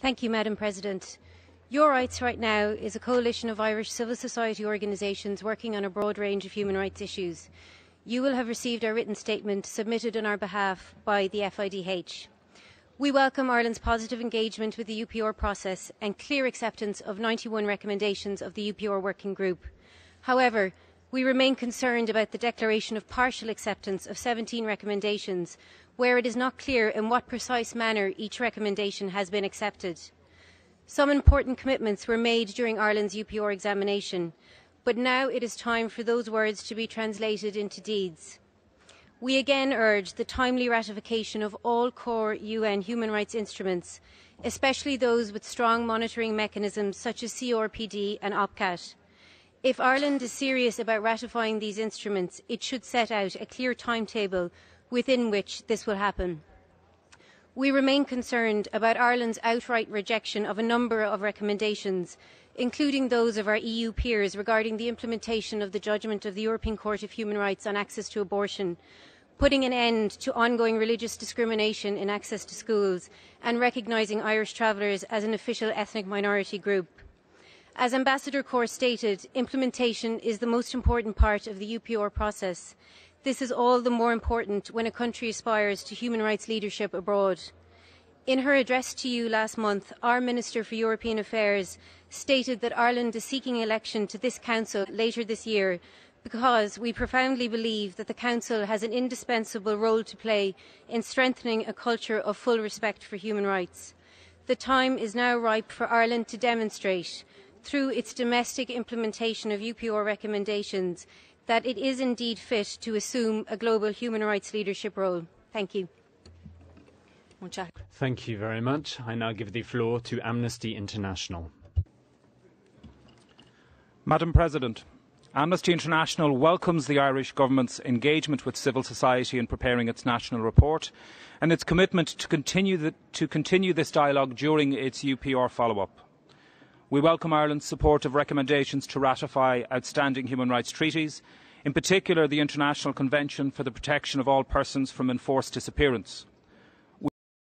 Thank you, Madam President. Your Rights Right Now is a coalition of Irish civil society organisations working on a broad range of human rights issues. You will have received our written statement submitted on our behalf by the FIDH. We welcome Ireland's positive engagement with the UPR process and clear acceptance of 91 recommendations of the UPR Working Group. However, we remain concerned about the declaration of partial acceptance of 17 recommendations, where it is not clear in what precise manner each recommendation has been accepted. Some important commitments were made during Ireland's UPR examination, but now it is time for those words to be translated into deeds. We again urge the timely ratification of all core UN human rights instruments, especially those with strong monitoring mechanisms such as CRPD and OPCAT. If Ireland is serious about ratifying these instruments, it should set out a clear timetable within which this will happen. We remain concerned about Ireland's outright rejection of a number of recommendations, including those of our EU peers regarding the implementation of the judgment of the European Court of Human Rights on access to abortion, putting an end to ongoing religious discrimination in access to schools, and recognising Irish travellers as an official ethnic minority group. As Ambassador Kaur stated, implementation is the most important part of the UPR process. This is all the more important when a country aspires to human rights leadership abroad. In her address to you last month, our Minister for European Affairs stated that Ireland is seeking election to this Council later this year because we profoundly believe that the Council has an indispensable role to play in strengthening a culture of full respect for human rights. The time is now ripe for Ireland to demonstrate, through its domestic implementation of UPR recommendations, that it is indeed fit to assume a global human rights leadership role. Thank you. Thank you very much. I now give the floor to Amnesty International. Madam President, Amnesty International welcomes the Irish Government's engagement with civil society in preparing its national report and its commitment to continue this dialogue during its UPR follow-up. We welcome Ireland's support of recommendations to ratify outstanding human rights treaties, in particular the International Convention for the Protection of All Persons from Enforced Disappearance.